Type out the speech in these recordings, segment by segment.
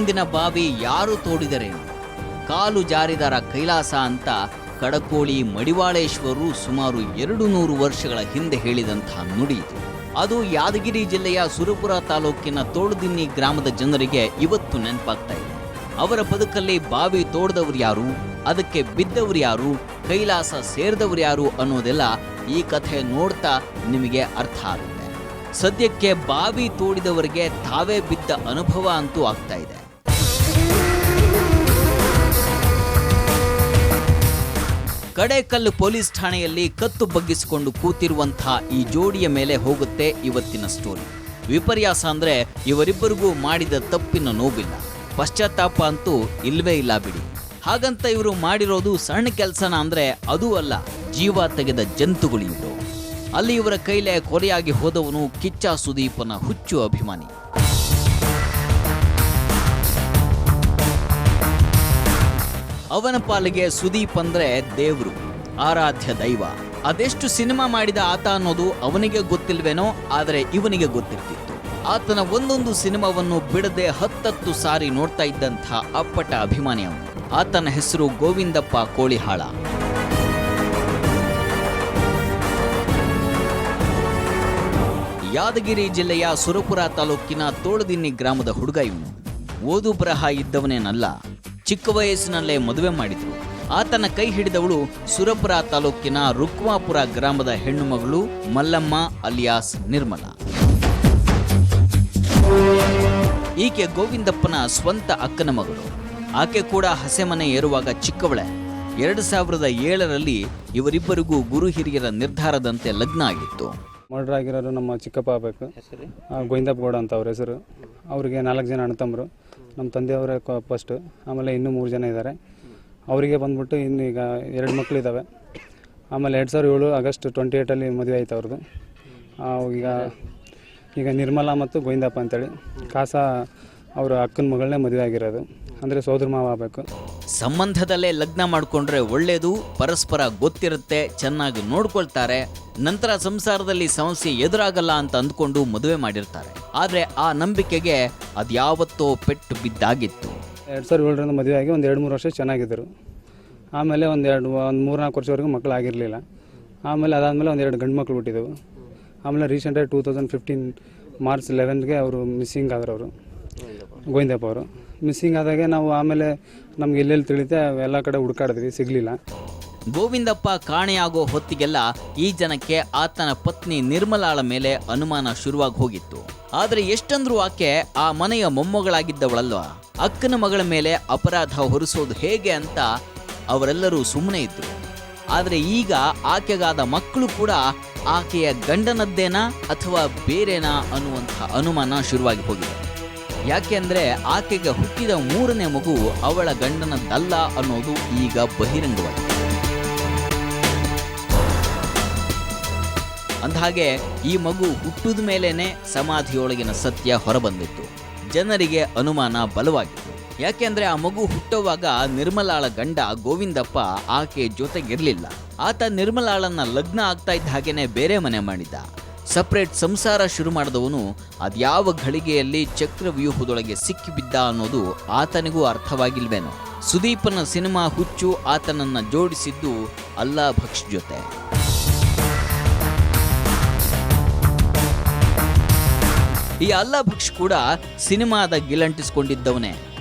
ಹಿಂದಿನ ಬಾವಿ ಯಾರು ತೋಡಿದರೇನು, ಕಾಲು ಜಾರಿದರ ಕೈಲಾಸ ಅಂತ ಕಡಕೋಳಿ ಮಡಿವಾಳೇಶ್ವರರು ಸುಮಾರು 200 ವರ್ಷಗಳ ಹಿಂದೆ ಹೇಳಿದಂತಹ ನುಡಿ ಇದು. ಅದು ಯಾದಗಿರಿ ಜಿಲ್ಲೆಯ ಸುರಪುರ ತಾಲೂಕಿನ ತೋಳದಿನ್ನಿ ಗ್ರಾಮದ ಜನರಿಗೆ ಇವತ್ತು ನೆನಪಾಗ್ತಾ ಇದೆ. ಅವರ ಬದುಕಲ್ಲಿ ಬಾವಿ ತೋಡದವರು ಯಾರು, ಅದಕ್ಕೆ ಬಿದ್ದವರು ಯಾರು, ಕೈಲಾಸ ಸೇರಿದವರು ಯಾರು ಅನ್ನೋದೆಲ್ಲ ಈ ಕಥೆ ನೋಡ್ತಾ ನಿಮಗೆ ಅರ್ಥ ಆಗುತ್ತೆ. ಸದ್ಯಕ್ಕೆ ಬಾವಿ ತೋಡಿದವರಿಗೆ ತಾವೇ ಬಿದ್ದ ಅನುಭವ ಅಂತೂ ಆಗ್ತಾ ಇದೆ. ಕಡೇಕಲ್ಲು ಪೊಲೀಸ್ ಠಾಣೆಯಲ್ಲಿ ಕತ್ತು ಬಗ್ಗಿಸಿಕೊಂಡು ಕೂತಿರುವಂತಹ ಈ ಜೋಡಿಯ ಮೇಲೆ ಹೋಗುತ್ತೆ ಇವತ್ತಿನ ಸ್ಟೋರಿ. ವಿಪರ್ಯಾಸ ಅಂದ್ರೆ ಇವರಿಬ್ಬರಿಗೂ ಮಾಡಿದ ತಪ್ಪಿನ ನೋವಿಲ್ಲ, ಪಶ್ಚಾತ್ತಾಪ ಅಂತೂ ಇಲ್ವೇ ಇಲ್ಲ ಬಿಡಿ. ಹಾಗಂತ ಇವರು ಮಾಡಿರೋದು ಸಣ್ಣ ಕೆಲಸನ ಅಂದ್ರೆ ಅದೂ ಅಲ್ಲ, ಜೀವ ತೆಗೆದ ಜಂತುಗಳು ಇವರು. ಅಲ್ಲಿ ಇವರ ಕೈಲೇ ಕೊಲೆಯಾಗಿ ಹೋದವನು ಕಿಚ್ಚ ಸುದೀಪನ ಹುಚ್ಚು ಅಭಿಮಾನಿ. ಅವನ ಪಾಲಿಗೆ ಸುದೀಪ್ ಅಂದ್ರೆ ದೇವ್ರು, ಆರಾಧ್ಯ ದೈವ. ಅದೆಷ್ಟು ಸಿನಿಮಾ ಮಾಡಿದ ಆತ ಅನ್ನೋದು ಅವನಿಗೆ ಗೊತ್ತಿಲ್ವೇನೋ, ಆದರೆ ಇವನಿಗೆ ಗೊತ್ತಿರ್ತಿತ್ತು. ಆತನ ಒಂದೊಂದು ಸಿನಿಮಾವನ್ನು ಬಿಡದೆ 10 ಸಾರಿ ನೋಡ್ತಾ ಇದ್ದಂಥ ಅಪ್ಪಟ ಅಭಿಮಾನಿ ಅವನು. ಆತನ ಹೆಸರು ಗೋವಿಂದಪ್ಪ ಕೋಳಿಹಾಳ. ಯಾದಗಿರಿ ಜಿಲ್ಲೆಯ ಸುರಪುರ ತಾಲೂಕಿನ ತೋಳದಿನ್ನಿ ಗ್ರಾಮದ ಹುಡುಗ ಇವನು. ಓದು ಬರಹ ಇದ್ದವನೇನಲ್ಲ, ಚಿಕ್ಕ ವಯಸ್ಸಿನಲ್ಲೇ ಮದುವೆ ಮಾಡಿದ್ರು. ಆತನ ಕೈ ಹಿಡಿದವಳು ಸುರಪುರ ತಾಲೂಕಿನ ರುಕ್ವಾಪುರ ಗ್ರಾಮದ ಹೆಣ್ಣು ಮಗಳು ಮಲ್ಲಮ್ಮ ಅಲಿಯಾಸ್ ನಿರ್ಮಲಾ. ಈಕೆ ಗೋವಿಂದಪ್ಪನ ಸ್ವಂತ ಅಕ್ಕನ ಮಗಳು. ಆಕೆ ಕೂಡ ಹಸೆಮನೆ ಏರುವಾಗ ಚಿಕ್ಕವಳೆ. 2007ರಲ್ಲಿ ಇವರಿಬ್ಬರಿಗೂ ಗುರು ಹಿರಿಯರ ನಿರ್ಧಾರದಂತೆ ಲಗ್ನ ಆಗಿತ್ತು. ಮರ್ಡರ್ ಆಗಿರೋರು ನಮ್ಮ ಚಿಕ್ಕಪ್ಪ ಆಗಬೇಕು, ಗೋವಿಂದಪ್ಪ ಗೌಡ ಅಂತ ಅವ್ರ ಹೆಸರು. ಅವರಿಗೆ 4 ಜನ ಅಣ್ಣತಮ್ಮರು. ನಮ್ಮ ತಂದೆಯವರೇ ಫಸ್ಟು, ಆಮೇಲೆ ಇನ್ನೂ 3 ಜನ ಇದ್ದಾರೆ. ಅವರಿಗೆ ಬಂದ್ಬಿಟ್ಟು ಇನ್ನು ಈಗ 2 ಮಕ್ಕಳಿದ್ದಾವೆ. ಆಮೇಲೆ 2007 ಆಗಸ್ಟ್ 28 ಮದುವೆ ಆಯ್ತು ಅವ್ರದ್ದು. ಈಗ ನಿರ್ಮಲಾ ಮತ್ತು ಗೋವಿಂದಪ್ಪ ಅಂತೇಳಿ ಕಾಸ ಅವರ ಅಕ್ಕನ ಮಗಳನ್ನೇ ಮದುವೆ ಆಗಿರೋದು, ಅಂದರೆ ಸೋದರ ಮಾವ ಆಗಬೇಕು. ಸಂಬಂಧದಲ್ಲೇ ಲಗ್ನ ಮಾಡಿಕೊಂಡ್ರೆ ಒಳ್ಳೇದು, ಪರಸ್ಪರ ಗೊತ್ತಿರುತ್ತೆ, ಚೆನ್ನಾಗಿ ನೋಡ್ಕೊಳ್ತಾರೆ, ನಂತರ ಸಂಸಾರದಲ್ಲಿ ಸಮಸ್ಯೆ ಎದುರಾಗಲ್ಲ ಅಂತ ಅಂದ್ಕೊಂಡು ಮದುವೆ ಮಾಡಿರ್ತಾರೆ. ಆದರೆ ಆ ನಂಬಿಕೆಗೆ ಅದ್ಯಾವತ್ತೋ ಪೆಟ್ಟು ಬಿದ್ದಾಗಿತ್ತು. 2007ರಿಂದ ಮದುವೆ ಆಗಿ ಒಂದು 2-3 ವರ್ಷ ಚೆನ್ನಾಗಿದ್ದರು. ಆಮೇಲೆ ಒಂದು 3-4 ವರ್ಷವರೆಗೂ ಮಕ್ಕಳು ಆಗಿರಲಿಲ್ಲ. ಆಮೇಲೆ ಅದಾದಮೇಲೆ ಒಂದು 2 ಗಂಡು ಮಕ್ಕಳು ಹುಟ್ಟಿದವು. ಆಮೇಲೆ ರೀಸೆಂಟಾಗಿ 2015 ಮಾರ್ಚ್ 11ಗೆ ಅವರು ಮಿಸ್ಸಿಂಗ್ ಆದರು. ಅವರು ಗೋವಿಂದಪ್ಪ ಅವರು ಮಿಸ್ಸಿಂಗ್ ಆದಾಗೆ ನಾವು ಆಮೇಲೆ ನಮ್ಗೆ ಎಲ್ಲೆಲ್ಲಿ ತಿಳಿತೆ ಎಲ್ಲ ಕಡೆ ಹುಡುಕಾಡಿದ್ವಿ, ಸಿಗಲಿಲ್ಲ. ಗೋವಿಂದಪ್ಪ ಕಾಣೆಯಾಗೋ ಹೊತ್ತಿಗೆಲ್ಲ ಈ ಜನಕ್ಕೆ ಆತನ ಪತ್ನಿ ನಿರ್ಮಲಾಳ ಮೇಲೆ ಅನುಮಾನ ಶುರುವಾಗಿ ಹೋಗಿತ್ತು. ಆದರೆ ಎಷ್ಟಂದ್ರೂ ಆಕೆ ಆ ಮನೆಯ ಮೊಮ್ಮಗಳಾಗಿದ್ದವಳಲ್ವಾ, ಅಕ್ಕನ ಮಗಳ ಮೇಲೆ ಅಪರಾಧ ಹೊರಿಸೋದು ಹೇಗೆ ಅಂತ ಅವರೆಲ್ಲರೂ ಸುಮ್ಮನೆ ಇದ್ರು. ಆದರೆ ಈಗ ಆಕೆಗಾದ ಮಕ್ಕಳು ಕೂಡ ಆಕೆಯ ಗಂಡನದ್ದೇನಾ ಅಥವಾ ಬೇರೆನಾ ಅನ್ನುವಂಥ ಅನುಮಾನ ಶುರುವಾಗಿ ಹೋಗಿದೆ. ಯಾಕೆ ಅಂದರೆ ಆಕೆಗೆ ಹುಟ್ಟಿದ 3ನೇ ಮಗು ಅವಳ ಗಂಡನದ್ದಲ್ಲ ಅನ್ನೋದು ಈಗ ಬಹಿರಂಗವಾಗಿದೆ. ಅಂದಹಾಗೆ ಈ ಮಗು ಹುಟ್ಟಿದ ಮೇಲೇನೆ ಸಮಾಧಿಯೊಳಗಿನ ಸತ್ಯ ಹೊರಬಂದಿತ್ತು. ಜನರಿಗೆ ಅನುಮಾನ ಬಲವಾಗಿತ್ತು. ಯಾಕೆಂದ್ರೆ ಆ ಮಗು ಹುಟ್ಟುವಾಗ ನಿರ್ಮಲಾಳ ಗಂಡ ಗೋವಿಂದಪ್ಪ ಆಕೆ ಜೊತೆಗಿರಲಿಲ್ಲ. ಆತ ನಿರ್ಮಲಾಳನ್ನ ಲಗ್ನ ಆಗ್ತಾ ಇದ್ದ ಹಾಗೇನೆ ಬೇರೆ ಮನೆ ಮಾಡಿದ್ದ. ಸಪ್ರೇಟ್ ಸಂಸಾರ ಶುರು ಮಾಡಿದವನು ಅದ್ಯಾವ ಘಳಿಗೆಯಲ್ಲಿ ಚಕ್ರವ್ಯೂಹದೊಳಗೆ ಸಿಕ್ಕಿಬಿದ್ದ ಅನ್ನೋದು ಆತನಿಗೂ ಅರ್ಥವಾಗಿಲ್ವೇನೋ. ಸುದೀಪನ ಸಿನಿಮಾ ಹುಚ್ಚು ಆತನನ್ನ ಜೋಡಿಸಿದ್ದು ಅಲ್ಲಾ ಭಕ್ಷ್ ಜೊತೆ. ಈ ಅಲ್ಲಾ ಭಕ್ಷ್ ಕೂಡ ಸಿನಿಮಾದ ಗಿಲಂಟಿಸ್ಕೊಂಡಿದ್ದವನೇ.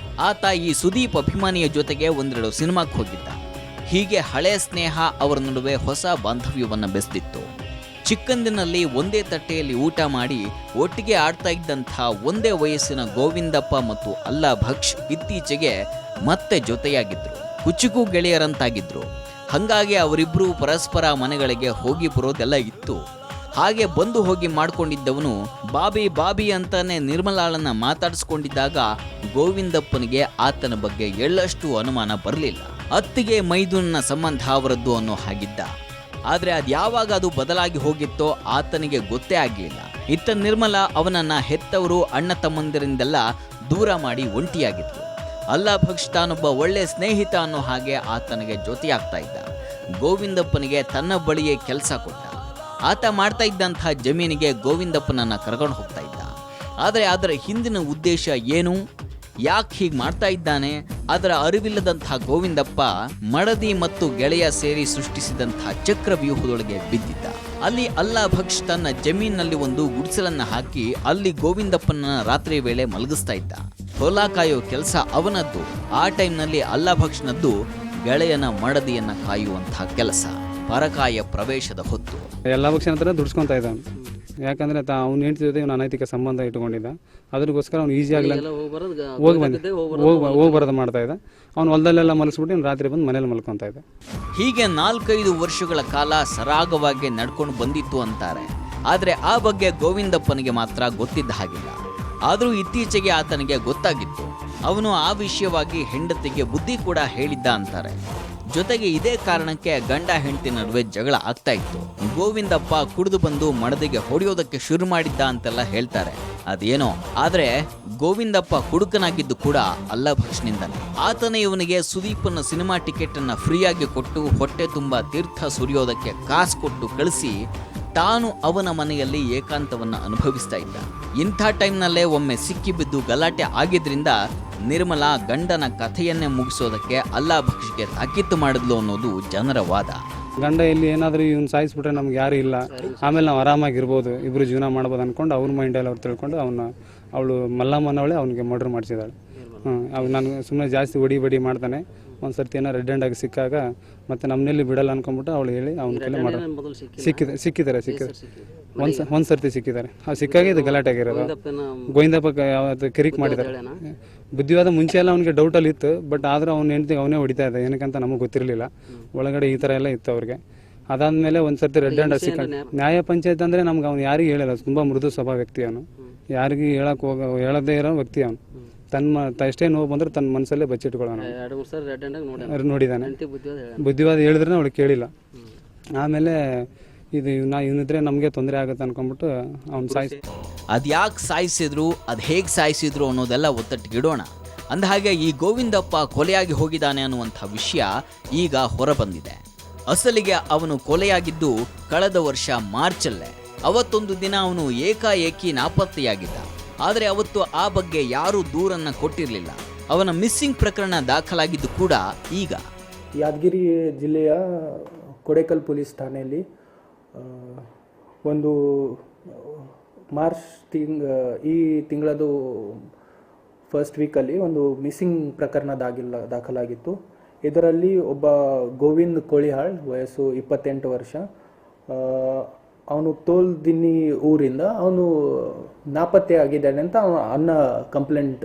ಆತ ಈ ಸುದೀಪ್ ಅಭಿಮಾನಿಯ ಜೊತೆಗೆ 1-2 ಸಿನಿಮಾಕ್ಕೆ ಹೋಗಿದ್ದ. ಹೀಗೆ ಹಳೆ ಸ್ನೇಹ ಅವರ ನಡುವೆ ಹೊಸ ಬಾಂಧವ್ಯವನ್ನು ಬೆಸೆದಿತ್ತು. ಚಿಕ್ಕಂದಿನಲ್ಲಿ ಒಂದೇ ತಟ್ಟೆಯಲ್ಲಿ ಊಟ ಮಾಡಿ ಒಟ್ಟಿಗೆ ಆಡ್ತಾ ಇದ್ದಂಥ ಒಂದೇ ವಯಸ್ಸಿನ ಗೋವಿಂದಪ್ಪ ಮತ್ತು ಅಲ್ಲಾ ಭಕ್ಷ್ ಇತ್ತೀಚೆಗೆ ಮತ್ತೆ ಜೊತೆಯಾಗಿದ್ರು, ಕುಚಿಕು ಗೆಳೆಯರಂತಾಗಿದ್ರು. ಹಾಗಾಗಿ ಅವರಿಬ್ಬರು ಪರಸ್ಪರ ಮನೆಗಳಿಗೆ ಹೋಗಿ ಬರೋದೆಲ್ಲ ಇತ್ತು. ಹಾಗೆ ಬಂದು ಹೋಗಿ ಮಾಡ್ಕೊಂಡಿದ್ದವನು ಬಾಬಿ ಬಾಬಿ ಅಂತಾನೆ ನಿರ್ಮಲಾಳನ್ನ ಮಾತಾಡಿಸ್ಕೊಂಡಿದ್ದಾಗ ಗೋವಿಂದಪ್ಪನಿಗೆ ಆತನ ಬಗ್ಗೆ ಎಳ್ಳಷ್ಟು ಅನುಮಾನ ಬರಲಿಲ್ಲ. ಅತ್ತಿಗೆ ಮೈದುನನ ಸಂಬಂಧ ಅವರದ್ದು ಅನ್ನೋ ಹಾಗಿದ್ದ. ಆದರೆ ಅದ್ಯಾವಾಗ ಅದು ಬದಲಾಗಿ ಹೋಗಿತ್ತೋ ಆತನಿಗೆ ಗೊತ್ತೇ ಆಗಲಿಲ್ಲ. ಇತ್ತ ನಿರ್ಮಲಾ ಅವನನ್ನ ಹೆತ್ತವರು ಅಣ್ಣ ತಮ್ಮಂದಿರಿಂದೆಲ್ಲ ದೂರ ಮಾಡಿ ಒಂಟಿಯಾಗಿದ್ಲು. ಅಲ್ಲಾ ಭಕ್ಷ್ ತಾನೊಬ್ಬ ಒಳ್ಳೆ ಸ್ನೇಹಿತ ಅನ್ನೋ ಹಾಗೆ ಆತನಿಗೆ ಜೊತೆಯಾಗ್ತಾ ಇದ್ದ. ಗೋವಿಂದಪ್ಪನಿಗೆ ತನ್ನ ಬಳಿಯೇ ಕೆಲಸ ಕೊಟ್ಟ. ಆತ ಮಾಡ್ತಾ ಇದ್ದಂಥ ಜಮೀನಿಗೆ ಗೋವಿಂದಪ್ಪನನ್ನ ಕರ್ಕೊಂಡು ಹೋಗ್ತಾ ಇದ್ದ. ಆದರೆ ಅದರ ಹಿಂದಿನ ಉದ್ದೇಶ ಏನು, ಯಾಕೆ ಹೀಗೆ ಮಾಡ್ತಾ ಇದ್ದಾನೆ? ಅದರ ಅರಿವಿಲ್ಲದಂತಹ ಗೋವಿಂದಪ್ಪ ಮಡದಿ ಮತ್ತು ಗೆಳೆಯ ಸೇರಿ ಸೃಷ್ಟಿಸಿದಂತಹ ಚಕ್ರವ್ಯೂಹದೊಳಗೆ ಬಿದ್ದಿದ್ದ. ಅಲ್ಲಿ ಅಲ್ಲಾ ಭಕ್ಷ್ ತನ್ನ ಜಮೀನಿನಲ್ಲಿ ಒಂದು ಗುಡಿಸಲನ್ನ ಹಾಕಿ ಅಲ್ಲಿ ಗೋವಿಂದಪ್ಪನ ರಾತ್ರಿ ವೇಳೆ ಮಲಗಿಸ್ತಾ ಇದ್ದ. ಹೊಲ ಕಾಯೋ ಕೆಲಸ ಅವನದ್ದು. ಆ ಟೈಮ್ನಲ್ಲಿ ಅಲ್ಲಾ ಭಕ್ಷ್ನದ್ದು ಗೆಳೆಯನ ಮಡದಿಯನ್ನ ಕಾಯುವಂತಹ ಕೆಲಸ. ಪರಕಾಯ ಪ್ರವೇಶದ ಹೊತ್ತು ಎಲ್ಲ ಪಕ್ಷ ಹತ್ರ ದುಡ್ಸ್ಕೊತಾ ಇದ್ದ. ಯಾಕಂದರೆ ಅವ್ನು ಹೆಂಡತಿ ಜೊತೆ ಇವನು ಅನೈತಿಕ ಸಂಬಂಧ ಇಟ್ಕೊಂಡಿದ್ದ. ಅದಕ್ಕೋಸ್ಕರ ಅವ್ನು ಈಸಿಯಾಗಲ್ಲ ಹೋಗಿ ಬರೋದು ಮಾಡ್ತಾ ಇದ್ದ. ಅವ್ನು ಹೊಲದಲ್ಲೆಲ್ಲ ಮಲಗಿಸ್ಬಿಟ್ಟು ಇವ್ನು ರಾತ್ರಿ ಬಂದು ಮನೇಲಿ ಮಲ್ಕೊತಾ ಇದ್ದ. ಹೀಗೆ 4-5 ವರ್ಷಗಳ ಕಾಲ ಸರಾಗವಾಗಿ ನಡ್ಕೊಂಡು ಬಂದಿತ್ತು ಅಂತಾರೆ. ಆದರೆ ಆ ಬಗ್ಗೆ ಗೋವಿಂದಪ್ಪನಿಗೆ ಮಾತ್ರ ಗೊತ್ತಿದ್ದ ಹಾಗಿಲ್ಲ. ಆದರೂ ಇತ್ತೀಚೆಗೆ ಆತನಿಗೆ ಗೊತ್ತಾಗಿತ್ತು. ಅವನು ಆ ವಿಷಯವಾಗಿ ಹೆಂಡತಿಗೆ ಬುದ್ಧಿ ಕೂಡ ಹೇಳಿದ್ದ ಅಂತಾರೆ. ಜೊತೆಗೆ ಇದೇ ಕಾರಣಕ್ಕೆ ಗಂಡ ಹೆಂಡತಿ ನಡುವೆ ಜಗಳ ಆಗ್ತಾ ಇತ್ತು. ಗೋವಿಂದಪ್ಪ ಕುಡಿದು ಬಂದು ಮಡದಿಗೆ ಹೊಡೆಯೋದಕ್ಕೆ ಶುರು ಮಾಡಿದ್ದ ಅಂತೆಲ್ಲ ಹೇಳ್ತಾರೆ. ಅದೇನೋ, ಆದ್ರೆ ಗೋವಿಂದಪ್ಪ ಕುಡುಕನಾಗಿದ್ದು ಕೂಡ ಅಲ್ಲಾ ಭಕ್ಷ್ನಿಂದಲೇ. ಆತನೇ ಇವನಿಗೆ ಸುದೀಪನ ಸಿನಿಮಾ ಟಿಕೆಟ್ ಅನ್ನ ಫ್ರೀಯಾಗಿ ಕೊಟ್ಟು ಹೊಟ್ಟೆ ತುಂಬಾ ತೀರ್ಥ ಸುರಿಯೋದಕ್ಕೆ ಕಾಸು ಕೊಟ್ಟು ಕಳಿಸಿ ತಾನು ಅವನ ಮನೆಯಲ್ಲಿ ಏಕಾಂತವನ್ನ ಅನುಭವಿಸ್ತಾ ಇದ್ದ. ಇಂಥ ಟೈಮ್ನಲ್ಲೇ ಒಮ್ಮೆ ಸಿಕ್ಕಿಬಿದ್ದು ಗಲಾಟೆ ಆಗಿದ್ರಿಂದ ನಿರ್ಮಲಾ ಗಂಡನ ಕಥೆಯನ್ನೇ ಮುಗಿಸೋದಕ್ಕೆ ಅಲ್ಲಾ ಭಕ್ಷ್ಗೆ ತಾಕೀತು ಮಾಡಿದ್ಲು ಅನ್ನೋದು ಜನರ ವಾದ. ಗಂಡ ಇಲ್ಲಿ ಏನಾದರೂ ಇವ್ನು ಸಾಯಿಸ್ಬಿಟ್ರೆ ನಮ್ಗೆ ಯಾರು ಇಲ್ಲ, ಆಮೇಲೆ ನಾವು ಆರಾಮಾಗಿರ್ಬೋದು, ಇಬ್ಬರು ಜೀವನ ಮಾಡ್ಬೋದು ಅಂದ್ಕೊಂಡು ಅವ್ರ ಮೈಂಡಲ್ಲಿ ಅವ್ರು ತಿಳ್ಕೊಂಡು ಅವಳು ಮಲ್ಲಮ್ಮನವಳೆ ಅವನಿಗೆ ಮರ್ಡರ್ ಮಾಡಿಸಿದಾಳೆ. ಅವ್ನು ನಾನು ಸುಮ್ಮನೆ ಜಾಸ್ತಿ ಹೊಡಿ ಮಾಡ್ತಾನೆ. ಒಂದು ಸರ್ತಿ ಏನೋ ರೆಡ್ ಹ್ಯಾಂಡ್ ಆಗಿ ಸಿಕ್ಕಾಗ ಮತ್ತೆ ನಮ್ಮನೆಲ್ಲಿ ಬಿಡಲ್ಲ ಅನ್ಕೊಂಡ್ಬಿಟ್ಟು ಅವಳು ಹೇಳಿ ಅವನ ಕೈಲಿ ಸಿಕ್ಕಿದ್ದಾರೆ ಒಂದು ಸರ್ತಿ ಸಿಕ್ಕಿದ್ದಾರೆ. ಸಿಕ್ಕಾಗ ಇದು ಗಲಾಟೆ ಆಗಿರೋದು. ಗೋವಿಂದಪ್ಪ ಯಾವತ್ತು ಕಿರಿಕ್ ಮಾಡಿದ್ದಾರೆ. ಬುದ್ಧಿವಾದ ಮುಂಚೆ ಎಲ್ಲ ಅವನಿಗೆ ಡೌಟಲ್ಲಿ ಇತ್ತು. ಬಟ್ ಆದರೂ ಅವ್ನ ಹೆಂಡತಿಗೆ ಅವನೇ ಹೊಡಿತಾ ಇದ್ದ. ಏನಕ್ಕಂತ ನಮಗೆ ಗೊತ್ತಿರಲಿಲ್ಲ. ಒಳಗಡೆ ಈ ಥರ ಎಲ್ಲ ಇತ್ತು ಅವ್ರಿಗೆ. ಅದಾದಮೇಲೆ ಒಂದು ಸರ್ತಿ ರೆಡ್ ಹ್ಯಾಂಡ್ ಆಗಿ ಸಿಕ್ಕ ನ್ಯಾಯ ಪಂಚಾಯತ್ ಅಂದರೆ ನಮ್ಗೆ ಅವ್ನು ಯಾರಿಗೂ ಹೇಳಿಲ್ಲ. ತುಂಬ ಮೃದು ಸ್ವಭಾವ ವ್ಯಕ್ತಿ ಅವನು. ಯಾರಿಗೂ ಹೇಳದೇ ಇರೋ ವ್ಯಕ್ತಿ ಅವನು. ಎಷ್ಟೇ ನೋವು ಬಂದ್ರೆ ತನ್ನ ಮನಸ್ಸಲ್ಲೇ ಬಚ್ಚಿಟ್ಕೊಳ್ಳೋಣ ನೋಡಿದಾನೆ. ಬುದ್ಧಿವಾದ ಹೇಳಿದ್ರೆ ಅವಳು ಕೇಳಿಲ್ಲ. ಆಮೇಲೆ ಇದು ಇವನಿದ್ರೆ ನಮಗೆ ತೊಂದರೆ ಆಗುತ್ತೆ ಅನ್ಕೊಂಡ್ಬಿಟ್ಟು ಅವ್ನು ಅದ್ಯಾಕೆ ಸಾಯಿಸಿದ್ರು, ಅದು ಹೇಗೆ ಸಾಯಿಸಿದ್ರು ಅನ್ನೋದೆಲ್ಲ ಒತ್ತಟ್ಟಿಗಿಡೋಣ. ಅಂದಹಾಗೆ ಈ ಗೋವಿಂದಪ್ಪ ಕೊಲೆಯಾಗಿ ಹೋಗಿದ್ದಾನೆ ಅನ್ನುವಂಥ ವಿಷಯ ಈಗ ಹೊರಬಂದಿದೆ. ಅಸಲಿಗೆ ಅವನು ಕೊಲೆಯಾಗಿದ್ದು ಕಳೆದ ವರ್ಷ ಮಾರ್ಚಲ್ಲೇ. ಅವತ್ತೊಂದು ದಿನ ಅವನು ಏಕಾಏಕಿ ನಾಪತ್ತೆಯಾಗಿದ್ದ. ಆದರೆ ಅವತ್ತು ಆ ಬಗ್ಗೆ ಯಾರೂ ದೂರನ್ನ ಕೊಟ್ಟಿರಲಿಲ್ಲ. ಅವನ ಮಿಸ್ಸಿಂಗ್ ಪ್ರಕರಣ ದಾಖಲಾಗಿದ್ದು ಕೂಡ ಈಗ. ಯಾದಗಿರಿ ಜಿಲ್ಲೆಯ ಕೊಡೇಕಲ್ ಪೊಲೀಸ್ ಠಾಣೆಯಲ್ಲಿ ಒಂದು ಮಾರ್ಚ್ ಈ ತಿಂಗಳದು ಫಸ್ಟ್ ವೀಕಲ್ಲಿ ಒಂದು ಮಿಸ್ಸಿಂಗ್ ಪ್ರಕರಣ ದಾಖಲಾಗಿತ್ತು. ಇದರಲ್ಲಿ ಒಬ್ಬ ಗೋವಿಂದ್ ಕೋಳಿಹಾಳ್, ವಯಸ್ಸು 28 ವರ್ಷ, ಅವನು ತೋಲ್ದಿನ್ನಿ ಊರಿಂದ ಅವನು ನಾಪತ್ತೆ ಆಗಿದ್ದಾನೆ ಅಂತ ಅನ್ನ ಕಂಪ್ಲೇಂಟ್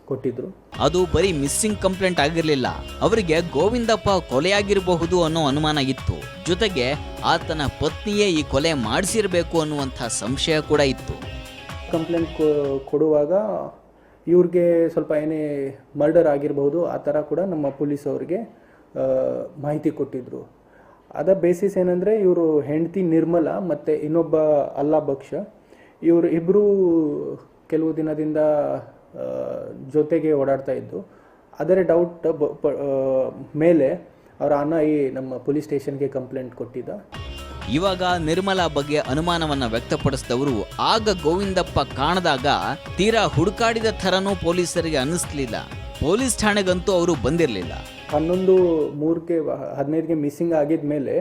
ಕೊಟ್ಟಿದ್ರು. ಅದು ಬರೀ ಮಿಸ್ಸಿಂಗ್ ಕಂಪ್ಲೇಂಟ್ ಆಗಿರಲಿಲ್ಲ. ಅವರಿಗೆ ಗೋವಿಂದಪ್ಪ ಕೊಲೆಯಾಗಿರಬಹುದು ಅನ್ನೋ ಅನುಮಾನ ಇತ್ತು. ಜೊತೆಗೆ ಆತನ ಪತ್ನಿಯೇ ಈ ಕೊಲೆ ಮಾಡಿಸಿರಬೇಕು ಅನ್ನುವಂಥ ಸಂಶಯ ಕೂಡ ಇತ್ತು. ಕಂಪ್ಲೇಂಟ್ ಕೊಡುವಾಗ ಇವ್ರಿಗೆ ಸ್ವಲ್ಪ ಏನೇ ಮರ್ಡರ್ ಆಗಿರಬಹುದು ಆ ಥರ ಕೂಡ ನಮ್ಮ ಪೊಲೀಸ್ ಅವರಿಗೆ ಮಾಹಿತಿ ಕೊಟ್ಟಿದ್ರು. ಅದ ಬೇಸಿಸ್ ಏನಂದರೆ ಇವರು ಹೆಂಡತಿ ನಿರ್ಮಲಾ ಮತ್ತು ಇನ್ನೊಬ್ಬ ಅಲ್ಲಾ ಭಕ್ಷ, ಇವರು ಇಬ್ಬರು ಕೆಲವು ದಿನದಿಂದ ಜೊತೆಗೆ ಓಡಾಡ್ತಾ ಇದ್ದು. ಅದರ ಡೌಟ್ ಮೇಲೆ ಅವರ ಅಣ್ಣ ನಮ್ಮ ಪೊಲೀಸ್ ಸ್ಟೇಷನ್ಗೆ ಕಂಪ್ಲೇಂಟ್ ಕೊಟ್ಟಿದ್ದ. ಇವಾಗ ನಿರ್ಮಲಾ ಬಗ್ಗೆ ಅನುಮಾನವನ್ನ ವ್ಯಕ್ತಪಡಿಸಿದವರು ಆಗ ಗೋವಿಂದಪ್ಪ ಕಾಣದಾಗ ತೀರಾ ಹುಡುಕಾಡಿದ ಥರನೂ ಪೊಲೀಸರಿಗೆ ಅನ್ನಿಸ್ಲಿಲ್ಲ. ಪೊಲೀಸ್ ಠಾಣೆಗಂತೂ ಅವರು ಬಂದಿರಲಿಲ್ಲ. 11/3/15ಗೆ ಮಿಸ್ಸಿಂಗ್ ಆಗಿದ ಮೇಲೆ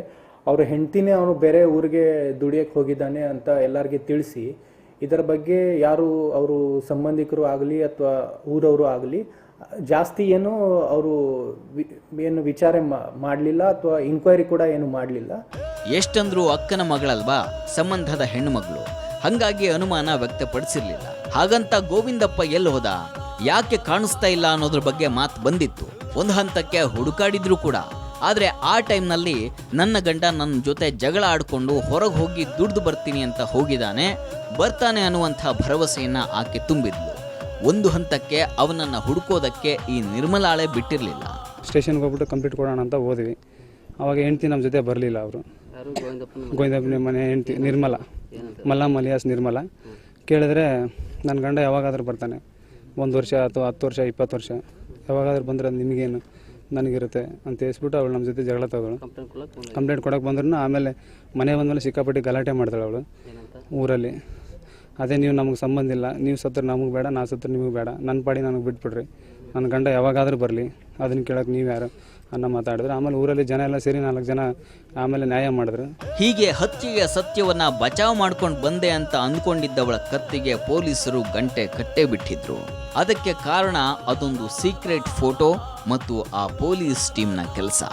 ಅವ್ರ ಹೆಂಡ್ತಿನೇ ಅವನು ಬೇರೆ ಊರಿಗೆ ದುಡಿಯಕ್ಕೆ ಹೋಗಿದ್ದಾನೆ ಅಂತ ಎಲ್ಲರಿಗೆ ತಿಳಿಸಿ ಇದರ ಬಗ್ಗೆ ಯಾರು ಅವರು ಸಂಬಂಧಿಕರು ಆಗಲಿ ಅಥವಾ ಊರವರು ಆಗಲಿ ಜಾಸ್ತಿ ಏನು ಅವರು ಏನು ವಿಚಾರ ಮಾಡಲಿಲ್ಲ ಅಥವಾ ಇನ್ಕ್ವೈರಿ ಕೂಡ ಏನು ಮಾಡಲಿಲ್ಲ. ಎಷ್ಟಂದ್ರೂ ಅಕ್ಕನ ಮಗಳಲ್ವಾ, ಸಂಬಂಧದ ಹೆಣ್ಣು ಮಗಳು, ಹಂಗಾಗಿ ಅನುಮಾನ ವ್ಯಕ್ತಪಡಿಸಿರ್ಲಿಲ್ಲ. ಹಾಗಂತ ಗೋವಿಂದಪ್ಪ ಎಲ್ಲಿ ಹೋದ, ಯಾಕೆ ಕಾಣಿಸ್ತಾ ಇಲ್ಲ ಅನ್ನೋದ್ರ ಬಗ್ಗೆ ಮಾತು ಬಂದಿತ್ತು. ಒಂದು ಹಂತಕ್ಕೆ ಹುಡುಕಾಡಿದ್ರು ಕೂಡ. ಆದರೆ ಆ ಟೈಮ್ನಲ್ಲಿ ನನ್ನ ಗಂಡ ನನ್ನ ಜೊತೆ ಜಗಳ ಆಡಿಕೊಂಡು ಹೊರಗೆ ಹೋಗಿ ದುಡ್ದು ಬರ್ತೀನಿ ಅಂತ ಬರ್ತಾನೆ ಅನ್ನುವಂಥ ಭರವಸೆಯನ್ನ ಆಕೆ ತುಂಬಿದ್ಲು. ಒಂದು ಹಂತಕ್ಕೆ ಅವನನ್ನು ಹುಡುಕೋದಕ್ಕೆ ಈ ನಿರ್ಮಲಾಳೆ ಬಿಟ್ಟಿರಲಿಲ್ಲ. ಸ್ಟೇಷನ್ಗೆ ಹೋಗ್ಬಿಟ್ಟು ಕಂಪ್ಲೀಟ್ ಕೊಡೋಣ ಅಂತ ಹೋದ್ವಿ. ಅವಾಗ ಹೆಂಡ್ತಿ ನಮ್ಮ ಜೊತೆ ಬರಲಿಲ್ಲ. ಅವರು ಗೋವಿಂದಪ್ಪನ ಮನೆ ಹೆಂಡ್ತಿ ನಿರ್ಮಲಾ, ಮಲ್ಲಮ್ಮ ಅಲಿಯಾಸ್ ನಿರ್ಮಲಾ. ಕೇಳಿದ್ರೆ ನನ್ನ ಗಂಡ ಯಾವಾಗಾದ್ರೂ ಬರ್ತಾನೆ, 1 ವರ್ಷ ಅಥವಾ 10 ವರ್ಷ 20 ವರ್ಷ ಯಾವಾಗಾದ್ರೂ ಬಂದರೆ ಅದು ನಿಮಗೇನು ನನಗಿರುತ್ತೆ ಅಂತ ಹೇಳ್ಬಿಟ್ಟು ಅವಳು ನಮ್ಮ ಜೊತೆ ಜಗಳ ತಗೋಳು. ಕಂಪ್ಲೇಂಟ್ ಕೊಡೋಕೆ ಬಂದ್ರು ಆಮೇಲೆ ಮನೆ ಬಂದಮೇಲೆ ಸಿಕ್ಕಾಪಟ್ಟಿ ಗಲಾಟೆ ಮಾಡ್ತಾಳೆ ಅವಳು ಊರಲ್ಲಿ. ಅದೇ ನೀವು ನಮಗೆ ಸಂಬಂಧ ಇಲ್ಲ, ನೀವು ಸತ್ರ ನಮಗೆ ಬೇಡ, ನಾ ಸತ್ರ ನಿಮಗೆ ಬೇಡ, ನನ್ನ ಪಾಡಿ ನನಗೆ ಬಿಟ್ಬಿಡ್ರಿ, ನನ್ನ ಗಂಡ ಯಾವಾಗಾದ್ರೂ ಬರಲಿ, ಅದನ್ನು ಕೇಳೋಕೆ ನೀವು ಯಾರು ಅನ್ನೋ ಮಾತಾಡಿದ್ರು. ಆಮೇಲೆ ಊರಲ್ಲಿ ಜನ ಎಲ್ಲ ಸೇರಿ 4 ಜನ ಆಮೇಲೆ ನ್ಯಾಯ ಮಾಡಿದ್ರು. ಹೀಗೆ ಹತ್ಯೆಯ ಸತ್ಯವನ್ನ ಬಚಾವ್ ಮಾಡ್ಕೊಂಡು ಬಂದೆ ಅಂತ ಅಂದ್ಕೊಂಡಿದ್ದವಳ ಕತ್ತಿಗೆ ಪೊಲೀಸರು ಗಂಟೆ ಕಟ್ಟೇ ಬಿಟ್ಟಿದ್ರು. ಅದಕ್ಕೆ ಕಾರಣ ಅದೊಂದು ಸೀಕ್ರೆಟ್ ಫೋಟೋ ಮತ್ತು ಆ ಪೊಲೀಸ್ ಟೀಮ್ನ ಕೆಲಸ.